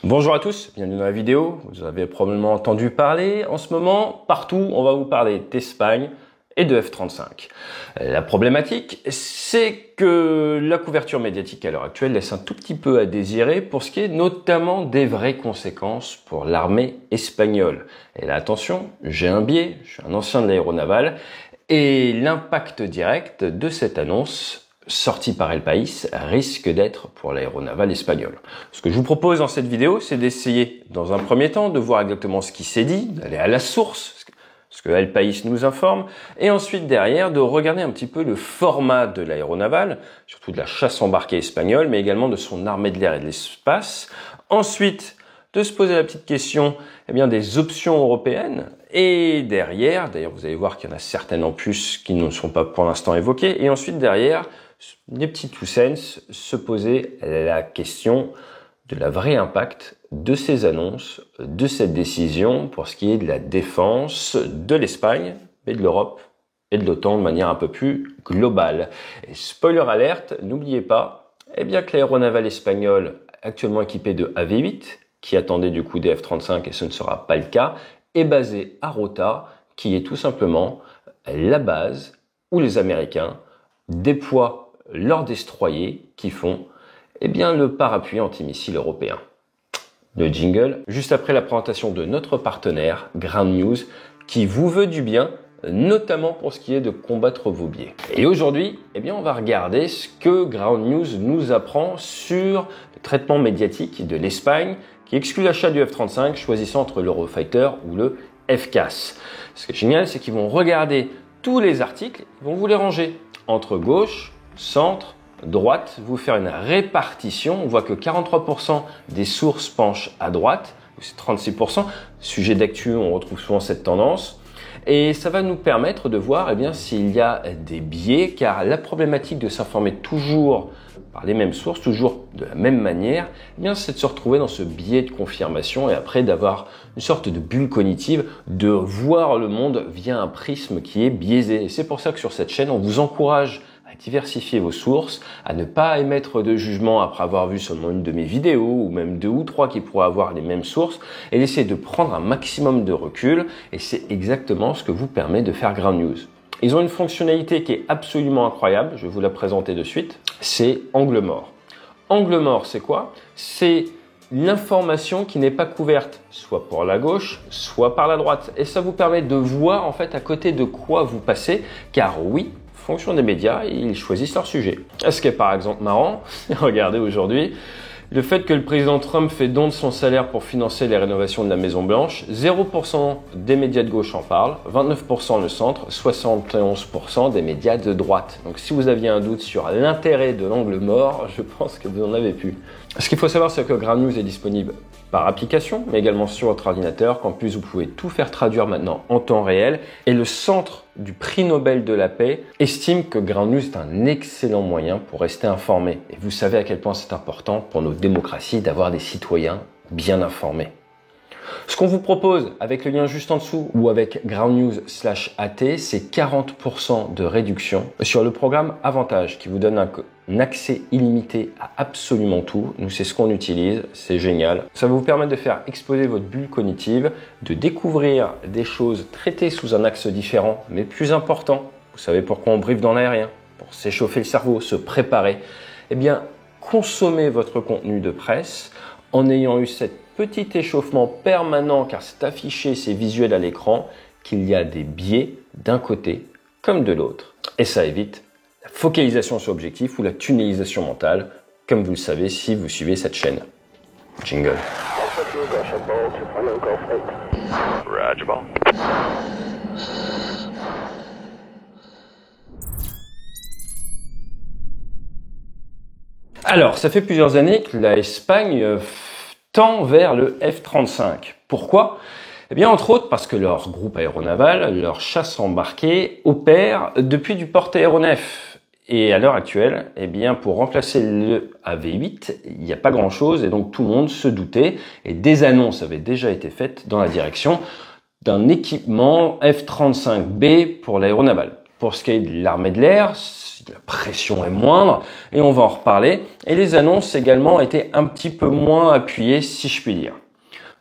Bonjour à tous, bienvenue dans la vidéo. Vous avez probablement entendu parler en ce moment, partout, on va vous parler d'Espagne et de F-35. La problématique, c'est que la couverture médiatique à l'heure actuelle laisse un tout petit peu à désirer pour ce qui est notamment des vraies conséquences pour l'armée espagnole. Et là, attention, j'ai un biais, je suis un ancien de l'aéronaval, et l'impact direct de cette annonce sorti par El País risque d'être pour l'aéronaval espagnol. Ce que je vous propose dans cette vidéo, c'est d'essayer, dans un premier temps, de voir exactement ce qui s'est dit, d'aller à la source, ce que El País nous informe, et ensuite derrière, de regarder un petit peu le format de l'aéronaval, surtout de la chasse embarquée espagnole, mais également de son armée de l'air et de l'espace. Ensuite, de se poser la petite question des options européennes. Et derrière, d'ailleurs vous allez voir qu'il y en a certaines en plus qui ne sont pas pour l'instant évoquées. Et ensuite derrière, des petits two cents, se poser la question de la vraie impact de ces annonces, de cette décision pour ce qui est de la défense de l'Espagne et de l'Europe et de l'OTAN de manière un peu plus globale. Et spoiler alerte, n'oubliez pas que l'aéronaval espagnol actuellement équipé de AV8, qui attendait du coup des F-35 et ce ne sera pas le cas, est basé à Rota, qui est tout simplement la base où les Américains déploient leurs destroyers qui font le parapluie antimissile européen. Le jingle, juste après la présentation de notre partenaire Ground News, qui vous veut du bien, notamment pour ce qui est de combattre vos biais. Et aujourd'hui, on va regarder ce que Ground News nous apprend sur le traitement médiatique de l'Espagne, qui exclut l'achat du F-35, choisissant entre l'Eurofighter ou le FCAS. Ce qui est génial, c'est qu'ils vont regarder tous les articles, ils vont vous les ranger entre gauche, centre, droite, vous faire une répartition. On voit que 43% des sources penchent à droite, c'est 36%. Sujet d'actu, on retrouve souvent cette tendance. Et ça va nous permettre de voir s'il y a des biais, car la problématique de s'informer toujours par les mêmes sources, toujours de la même manière, c'est de se retrouver dans ce biais de confirmation et après d'avoir une sorte de bulle cognitive, de voir le monde via un prisme qui est biaisé. Et c'est pour ça que sur cette chaîne, on vous encourage à diversifier vos sources, à ne pas émettre de jugement après avoir vu seulement une de mes vidéos ou même 2 ou 3 qui pourraient avoir les mêmes sources et d'essayer de prendre un maximum de recul et c'est exactement ce que vous permet de faire Ground News. Ils ont une fonctionnalité qui est absolument incroyable, je vais vous la présenter de suite, c'est angle mort. Angle mort, c'est quoi? C'est l'information qui n'est pas couverte, soit par la gauche, soit par la droite. Et ça vous permet de voir en fait à côté de quoi vous passez, car oui, fonction des médias, ils choisissent leur sujet. Ce qui est par exemple marrant, regardez aujourd'hui, le fait que le président Trump fait don de son salaire pour financer les rénovations de la Maison Blanche, 0% des médias de gauche en parlent, 29% le centre, 71% des médias de droite. Donc si vous aviez un doute sur l'intérêt de l'angle mort, je pense que vous en avez plus. Ce qu'il faut savoir, c'est que Ground News est disponible par application, mais également sur votre ordinateur, qu'en plus vous pouvez tout faire traduire maintenant en temps réel. Et le centre du prix Nobel de la paix estime que Ground News est un excellent moyen pour rester informé. Et vous savez à quel point c'est important pour nos démocraties d'avoir des citoyens bien informés. Ce qu'on vous propose avec le lien juste en dessous ou avec groundnews/AT, c'est 40% de réduction sur le programme Avantage qui vous donne un accès illimité à absolument tout. Nous, c'est ce qu'on utilise, c'est génial. Ça va vous permettre de faire exploser votre bulle cognitive, de découvrir des choses traitées sous un axe différent, mais plus important. Vous savez pourquoi on brief dans l'aérien? Pour s'échauffer le cerveau, se préparer. Consommez votre contenu de presse en ayant eu cette petit échauffement permanent, car c'est affiché, c'est visuel à l'écran, qu'il y a des biais d'un côté comme de l'autre. Et ça évite la focalisation sur l'objectif ou la tunnelisation mentale, comme vous le savez si vous suivez cette chaîne. Jingle. Alors, ça fait plusieurs années que la Espagne tend vers le F-35. Pourquoi? Entre autres parce que leur groupe aéronaval, leur chasse embarquée, opère depuis du porte-aéronef. Et à l'heure actuelle, pour remplacer le AV8, il n'y a pas grand-chose et donc tout le monde se doutait et des annonces avaient déjà été faites dans la direction d'un équipement F-35B pour l'aéronaval. Pour ce qui est de l'armée de l'air, la pression est moindre et on va en reparler. Et les annonces également étaient un petit peu moins appuyées, si je puis dire.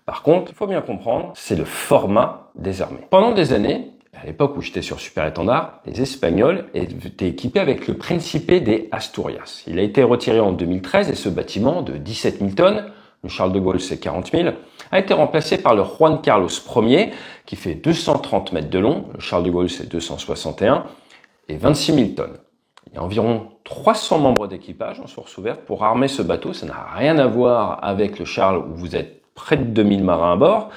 Par contre, il faut bien comprendre, c'est le format des armées. Pendant des années, à l'époque où j'étais sur Super Étendard, les Espagnols étaient équipés avec le Principe des Asturias. Il a été retiré en 2013 et ce bâtiment de 17 000 tonnes, le Charles de Gaulle c'est 40 000, a été remplacé par le Juan Carlos Ier qui fait 230 mètres de long, le Charles de Gaulle c'est 261 et 26 000 tonnes. Il y a environ 300 membres d'équipage en source ouverte pour armer ce bateau. Ça n'a rien à voir avec le Charles où vous êtes près de 2000 marins à bord.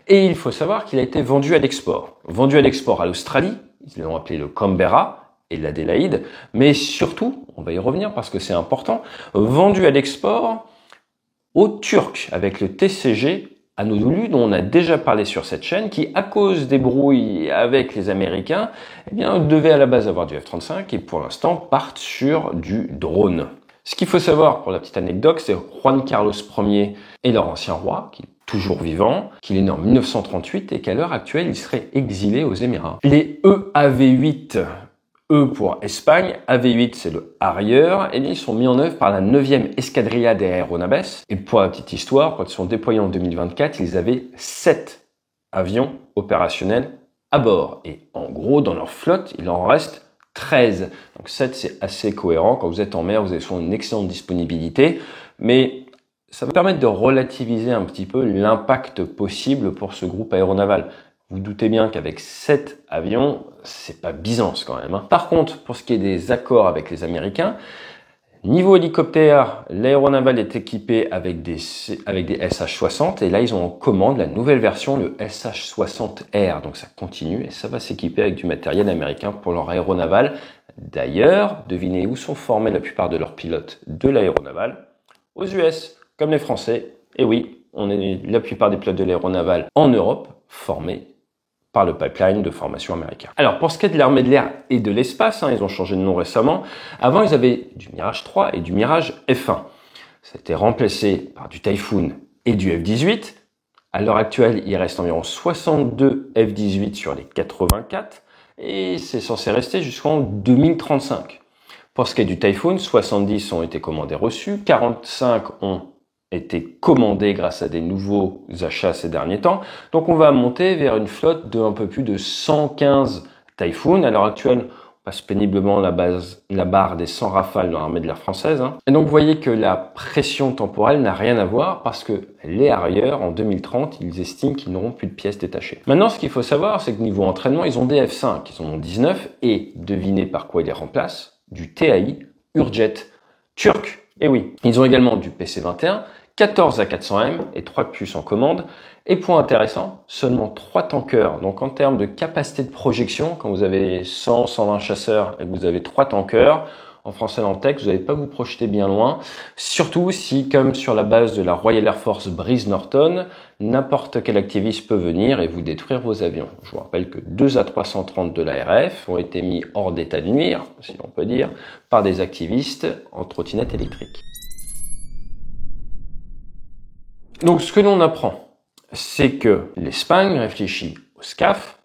Et il faut savoir qu'il a été vendu à l'export. Vendu à l'export à l'Australie, ils l'ont appelé le Canberra et l'Adélaïde. Mais surtout, on va y revenir parce que c'est important, vendu à l'export aux Turcs avec le TCG Anadolu, dont on a déjà parlé sur cette chaîne, qui, à cause des brouilles avec les Américains, eh bien, devait à la base avoir du F-35 et pour l'instant partent sur du drone. Ce qu'il faut savoir pour la petite anecdote, c'est Juan Carlos Ier est leur ancien roi, qui est toujours vivant, qu'il est né en 1938 et qu'à l'heure actuelle, il serait exilé aux Émirats. Les EAV-8, E pour Espagne, AV-8 c'est le Harrier, et ils sont mis en œuvre par la 9e Escadrilla des Aeronaves. Et pour la petite histoire, quand ils sont déployés en 2024, ils avaient 7 avions opérationnels à bord. Et en gros, dans leur flotte, il en reste 13. Donc 7, c'est assez cohérent. Quand vous êtes en mer, vous avez souvent une excellente disponibilité, mais ça va permettre de relativiser un petit peu l'impact possible pour ce groupe aéronaval. Vous doutez bien qu'avec 7 avions, c'est pas Byzance quand même. Par contre, pour ce qui est des accords avec les Américains, niveau hélicoptère, l'aéronaval est équipé avec des SH-60 et là, ils ont en commande la nouvelle version, le SH-60R. Donc ça continue et ça va s'équiper avec du matériel américain pour leur aéronaval. D'ailleurs, devinez où sont formés la plupart de leurs pilotes de l'aéronaval? Aux US, comme les Français. Et oui, on est la plupart des pilotes de l'aéronaval en Europe formés par le pipeline de formation américain. Alors, pour ce qui est de l'armée de l'air et de l'espace, ils ont changé de nom récemment. Avant, ils avaient du Mirage 3 et du Mirage F1. Ça a été remplacé par du Typhoon et du F-18. À l'heure actuelle, il reste environ 62 F-18 sur les 84 et c'est censé rester jusqu'en 2035. Pour ce qui est du Typhoon, 70 ont été commandés reçus, 45 ont été commandés grâce à des nouveaux achats ces derniers temps. Donc on va monter vers une flotte de un peu plus de 115 Typhoon. À l'heure actuelle, on passe péniblement la barre des 100 Rafales dans l'armée de l'air française. Et donc vous voyez que la pression temporelle n'a rien à voir parce que les Harrier, en 2030, ils estiment qu'ils n'auront plus de pièces détachées. Maintenant, ce qu'il faut savoir, c'est que niveau entraînement, ils ont des F5, ils en ont 19 et devinez par quoi ils les remplacent? Du TAI Hurjet turc. Et oui, ils ont également du PC-21, 14 A400M et 3 de plus en commande. Et point intéressant, seulement 3 tankers. Donc en termes de capacité de projection, quand vous avez 100, 120 chasseurs et que vous avez 3 tankers, en français dans le texte, vous n'allez pas vous projeter bien loin. Surtout si, comme sur la base de la Royal Air Force Breeze Norton, n'importe quel activiste peut venir et vous détruire vos avions. Je vous rappelle que 2 A330 de l'ARF ont été mis hors d'état de nuire, si l'on peut dire, par des activistes en trottinette électrique. Donc ce que l'on apprend, c'est que l'Espagne réfléchit au SCAF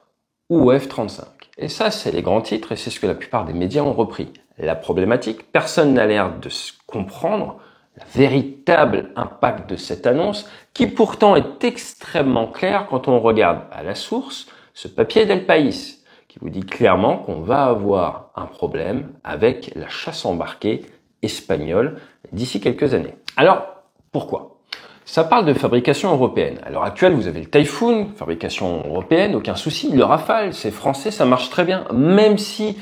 ou au F-35. Et ça, c'est les grands titres et c'est ce que la plupart des médias ont repris. La problématique, personne n'a l'air de comprendre le véritable impact de cette annonce qui pourtant est extrêmement claire quand on regarde à la source ce papier d'El País qui vous dit clairement qu'on va avoir un problème avec la chasse embarquée espagnole d'ici quelques années. Alors, pourquoi ? Ça parle de fabrication européenne. À l'heure actuelle, vous avez le Typhoon, fabrication européenne, aucun souci. Le Rafale, c'est français, ça marche très bien, même si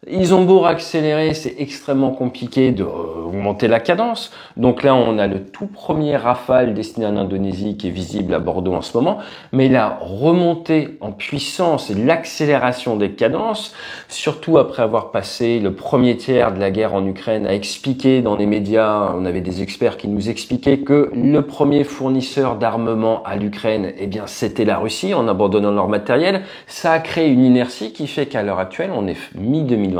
ils ont beau accélérer, c'est extrêmement compliqué de augmenter la cadence. Donc là, on a le tout premier Rafale destiné en Indonésie qui est visible à Bordeaux en ce moment. Mais la remontée en puissance et l'accélération des cadences, surtout après avoir passé le premier tiers de la guerre en Ukraine à expliquer dans les médias, on avait des experts qui nous expliquaient que le premier fournisseur d'armement à l'Ukraine, eh bien, c'était la Russie en abandonnant leur matériel. Ça a créé une inertie qui fait qu'à l'heure actuelle, on est mi-2025,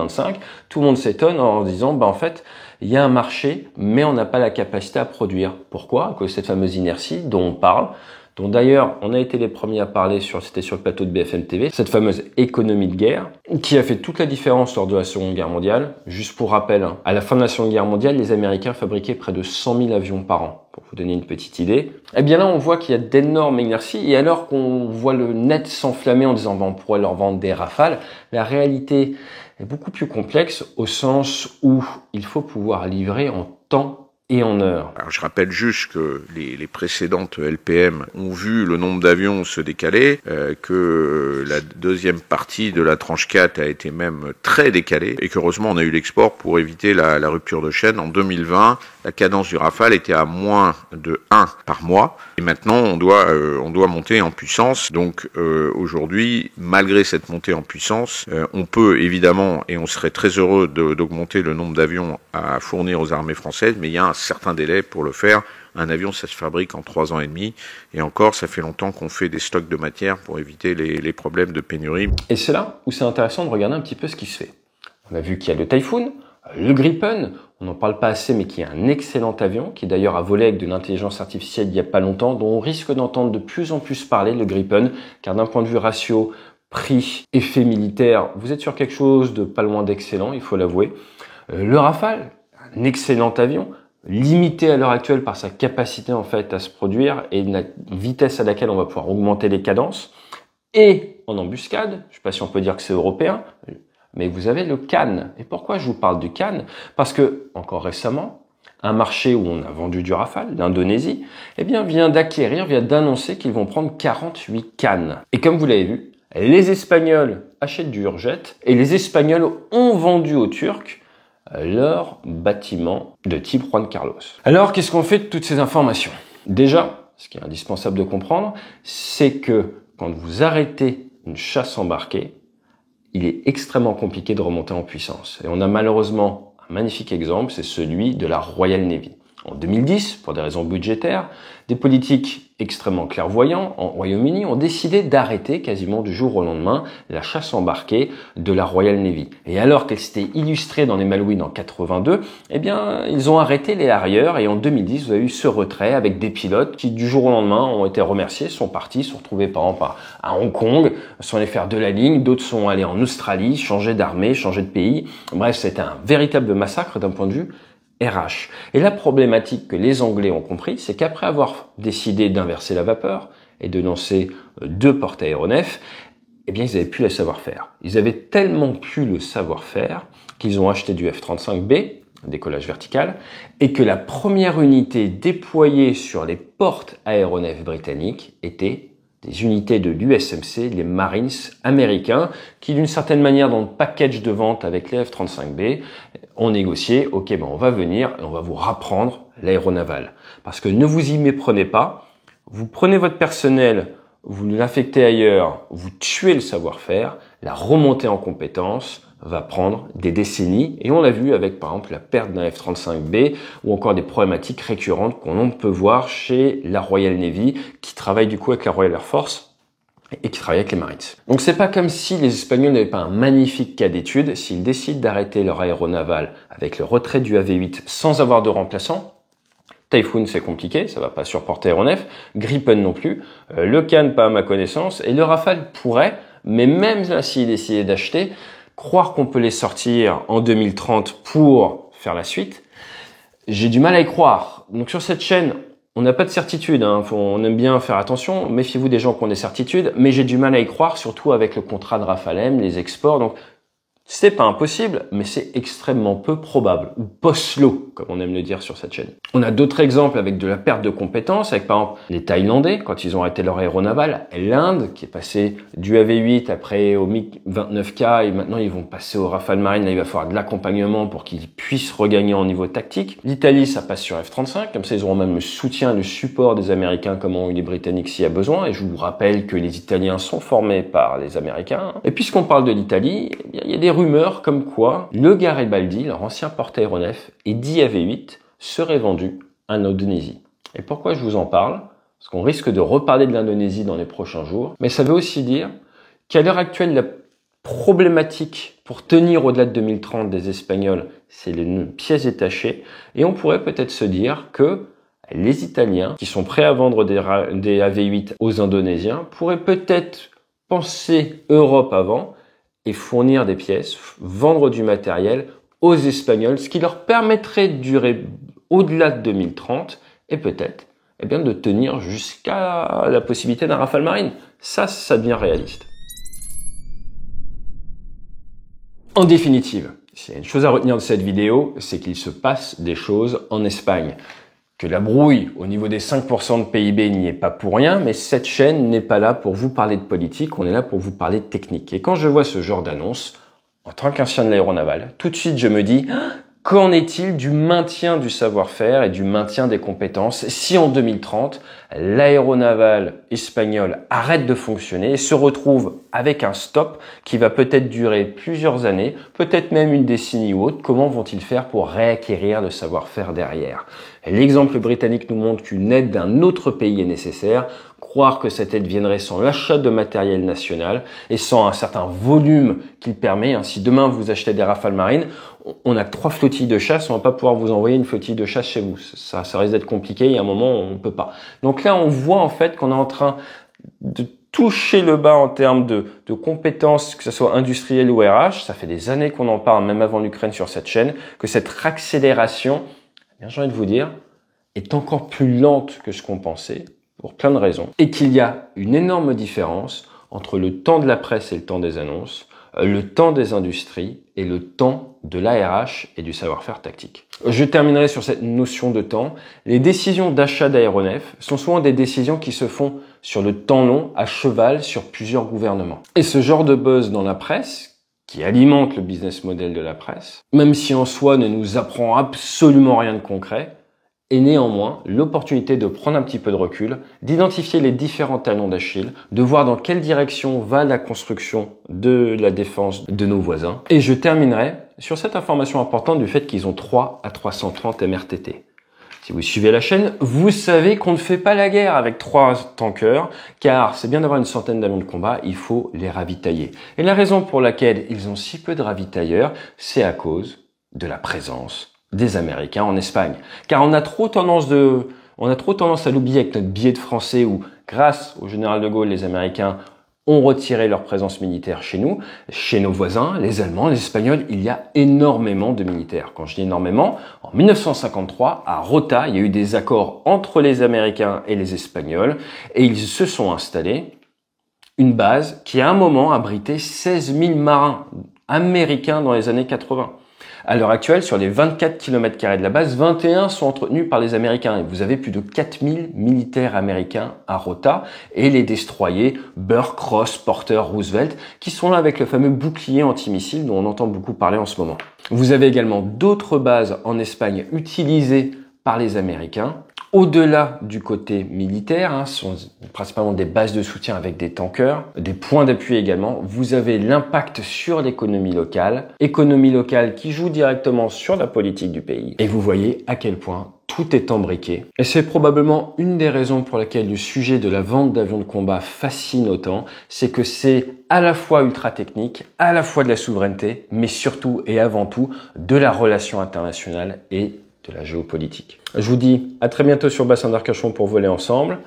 tout le monde s'étonne en disant, en fait, il y a un marché, mais on n'a pas la capacité à produire. Pourquoi? À cause de cette fameuse inertie dont on parle. dont d'ailleurs on a été les premiers à parler, c'était sur le plateau de BFM TV, cette fameuse économie de guerre, qui a fait toute la différence lors de la Seconde Guerre mondiale. Juste pour rappel, à la fin de la Seconde Guerre mondiale, les Américains fabriquaient près de 100 000 avions par an, pour vous donner une petite idée. Eh bien là, on voit qu'il y a d'énormes inerties, et alors qu'on voit le net s'enflammer en disant on pourrait leur vendre des Rafales, la réalité est beaucoup plus complexe au sens où il faut pouvoir livrer en temps et en heure. Alors, je rappelle juste que les précédentes LPM ont vu le nombre d'avions se décaler, que la deuxième partie de la tranche 4 a été même très décalée, et qu'heureusement on a eu l'export pour éviter la rupture de chaîne. En 2020, la cadence du Rafale était à moins de 1 par mois, et maintenant on doit monter en puissance. Donc aujourd'hui, malgré cette montée en puissance, on peut évidemment, et on serait très heureux d'augmenter le nombre d'avions à fournir aux armées françaises, mais il y a un certain délai pour le faire. Un avion, ça se fabrique en 3 ans et demi. Et encore, ça fait longtemps qu'on fait des stocks de matière pour éviter les problèmes de pénurie. Et c'est là où c'est intéressant de regarder un petit peu ce qui se fait. On a vu qu'il y a le Typhoon, le Gripen, on n'en parle pas assez, mais qui est un excellent avion, qui d'ailleurs a volé avec de l'intelligence artificielle il n'y a pas longtemps, dont on risque d'entendre de plus en plus parler, le Gripen, car d'un point de vue ratio, prix, effet militaire, vous êtes sur quelque chose de pas loin d'excellent, il faut l'avouer. Le Rafale, un excellent avion, limité à l'heure actuelle par sa capacité en fait à se produire et la vitesse à laquelle on va pouvoir augmenter les cadences. Et en embuscade, je ne sais pas si on peut dire que c'est européen, mais vous avez le Cannes. Et pourquoi je vous parle du Cannes? Parce que, encore récemment, un marché où on a vendu du Rafale, l'Indonésie, eh bien, vient d'annoncer qu'ils vont prendre 48 Cannes. Et comme vous l'avez vu, les Espagnols achètent du Hurjet et les Espagnols ont vendu aux Turcs leur bâtiment de type Juan Carlos. Alors, qu'est-ce qu'on fait de toutes ces informations? Déjà, ce qui est indispensable de comprendre, c'est que quand vous arrêtez une chasse embarquée, il est extrêmement compliqué de remonter en puissance. Et on a malheureusement un magnifique exemple, c'est celui de la Royal Navy. En 2010, pour des raisons budgétaires, des politiques extrêmement clairvoyants en Royaume-Uni ont décidé d'arrêter quasiment du jour au lendemain la chasse embarquée de la Royal Navy. Et alors qu'elle s'était illustrée dans les Malouines en 82, eh bien, ils ont arrêté les Harriers et en 2010, vous avez eu ce retrait avec des pilotes qui du jour au lendemain ont été remerciés, sont partis, sont retrouvés par exemple à Hong Kong, sont allés faire de la ligne, d'autres sont allés en Australie, changer d'armée, changer de pays. Bref, c'était un véritable massacre d'un point de vue RH. Et la problématique que les Anglais ont compris, c'est qu'après avoir décidé d'inverser la vapeur et de lancer 2 porte-aéronefs, eh bien, ils avaient plus le savoir-faire. Ils avaient tellement plus le savoir-faire qu'ils ont acheté du F-35B, décollage vertical, et que la première unité déployée sur les porte-aéronefs britanniques était des unités de l'USMC, les Marines américains, qui d'une certaine manière dans le package de vente avec les F-35B ont négocié, ok, on va venir et on va vous rapprendre l'aéronaval. Parce que ne vous y méprenez pas, vous prenez votre personnel, vous l'affectez ailleurs, vous tuez le savoir-faire, la remontée en compétences va prendre des décennies. Et on l'a vu avec, par exemple, la perte d'un F-35B ou encore des problématiques récurrentes qu'on peut voir chez la Royal Navy qui travaille du coup avec la Royal Air Force et qui travaille avec les Marines. Donc c'est pas comme si les Espagnols n'avaient pas un magnifique cas d'étude. S'ils décident d'arrêter leur aéronaval avec le retrait du AV8 sans avoir de remplaçant, Typhoon, c'est compliqué, ça va pas sur porte-aéronef. Gripen non plus. Le Cannes, pas à ma connaissance. Et le Rafale pourrait, mais même là, s'ils décidaient d'acheter, croire qu'on peut les sortir en 2030 pour faire la suite, j'ai du mal à y croire. Donc sur cette chaîne, on n'a pas de certitude, on aime bien faire attention, méfiez-vous des gens qui ont des certitudes, mais j'ai du mal à y croire, surtout avec le contrat de Rafale M, les exports. Donc c'est pas impossible, mais c'est extrêmement peu probable, ou post-low, comme on aime le dire sur cette chaîne. On a d'autres exemples avec de la perte de compétences, avec par exemple les Thaïlandais, quand ils ont arrêté leur aéronaval, l'Inde, qui est passé du AV8 après au MiG-29K, et maintenant ils vont passer au Rafale Marine, là il va falloir de l'accompagnement pour qu'ils puissent regagner en niveau tactique. L'Italie, ça passe sur F-35, comme ça ils auront même le soutien, le support des Américains, comme ont eu les Britanniques s'il y a besoin, et je vous rappelle que les Italiens sont formés par les Américains. Et puisqu'on parle de l'Italie, il y a des rumeurs comme quoi le Garibaldi, leur ancien porte-aéronef, et 10 AV8 seraient vendus en Indonésie. Et pourquoi je vous en parle? Parce qu'on risque de reparler de l'Indonésie dans les prochains jours. Mais ça veut aussi dire qu'à l'heure actuelle, la problématique pour tenir au-delà de 2030 des Espagnols, c'est les pièces détachées. Et on pourrait peut-être se dire que les Italiens, qui sont prêts à vendre des AV8 aux Indonésiens, pourraient peut-être penser Europe avant et fournir des pièces, vendre du matériel aux Espagnols, ce qui leur permettrait de durer au-delà de 2030 et peut-être de tenir jusqu'à la possibilité d'un Rafale Marine. Ça devient réaliste. En définitive, s'il y a une chose à retenir de cette vidéo, c'est qu'il se passe des choses en Espagne. Que la brouille au niveau des 5% de PIB n'y est pas pour rien, mais cette chaîne n'est pas là pour vous parler de politique, on est là pour vous parler de technique. Et quand je vois ce genre d'annonce, en tant qu'ancien de l'aéronaval, tout de suite je me dis, qu'en est-il du maintien du savoir-faire et du maintien des compétences si en 2030, l'aéronaval espagnol arrête de fonctionner et se retrouve avec un stop qui va peut-être durer plusieurs années, peut-être même une décennie ou autre? Comment vont-ils faire pour réacquérir le savoir-faire derrière? L'exemple britannique nous montre qu'une aide d'un autre pays est nécessaire. Croire que cette aide viendrait sans l'achat de matériel national et sans un certain volume qu'il permet. Si demain vous achetez des Rafale Marine, on a 3 flottilles de chasse, on va pas pouvoir vous envoyer une flottille de chasse chez vous. Ça risque d'être compliqué, il y a un moment où on peut pas. Donc là, on voit en fait qu'on est en train de toucher le bas en termes de compétences, que ce soit industrielles ou RH. Ça fait des années qu'on en parle, même avant l'Ukraine sur cette chaîne, que cette accélération, j'ai envie de vous dire, est encore plus lente que ce qu'on pensait, pour plein de raisons, et qu'il y a une énorme différence entre le temps de la presse et le temps des annonces, le temps des industries et le temps de l'ARH et du savoir-faire tactique. Je terminerai sur cette notion de temps. Les décisions d'achat d'aéronefs sont souvent des décisions qui se font sur le temps long, à cheval sur plusieurs gouvernements. Et ce genre de buzz dans la presse, qui alimente le business model de la presse, même si en soi ne nous apprend absolument rien de concret, et néanmoins l'opportunité de prendre un petit peu de recul, d'identifier les différents talons d'Achille, de voir dans quelle direction va la construction de la défense de nos voisins. Et je terminerai sur cette information importante du fait qu'ils ont 3 à 330 MRTT. Si vous suivez la chaîne, vous savez qu'on ne fait pas la guerre avec 3 tankers, car c'est bien d'avoir une centaine d'avions de combat, il faut les ravitailler. Et la raison pour laquelle ils ont si peu de ravitailleurs, c'est à cause de la présence des Américains en Espagne. Car on a trop tendance à l'oublier avec notre biais de français où, grâce au général de Gaulle, les Américains ont retiré leur présence militaire chez nous, chez nos voisins, les Allemands, les Espagnols, il y a énormément de militaires. Quand je dis énormément, en 1953, à Rota, il y a eu des accords entre les Américains et les Espagnols et ils se sont installés une base qui à un moment abritait 16 000 marins américains dans les années 80. À l'heure actuelle, sur les 24 km² de la base, 21 sont entretenus par les Américains. Et vous avez plus de 4000 militaires américains à Rota et les destroyers Burke, Ross, Porter, Roosevelt, qui sont là avec le fameux bouclier antimissile dont on entend beaucoup parler en ce moment. Vous avez également d'autres bases en Espagne utilisées par les Américains. Au-delà du côté militaire, ce sont principalement des bases de soutien avec des tankers, des points d'appui également. Vous avez l'impact sur l'économie locale qui joue directement sur la politique du pays. Et vous voyez à quel point tout est embriqué. Et c'est probablement une des raisons pour laquelle le sujet de la vente d'avions de combat fascine autant, c'est que c'est à la fois ultra technique, à la fois de la souveraineté, mais surtout et avant tout de la relation internationale et de la géopolitique. Je vous dis à très bientôt sur Bassin d'Arcachon pour voler ensemble.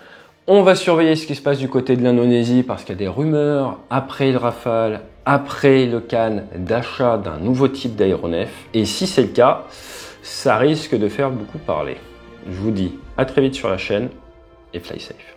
On va surveiller ce qui se passe du côté de l'Indonésie parce qu'il y a des rumeurs après le Rafale, après le Cannes, d'achat d'un nouveau type d'aéronef. Et si c'est le cas, ça risque de faire beaucoup parler. Je vous dis à très vite sur la chaîne et fly safe.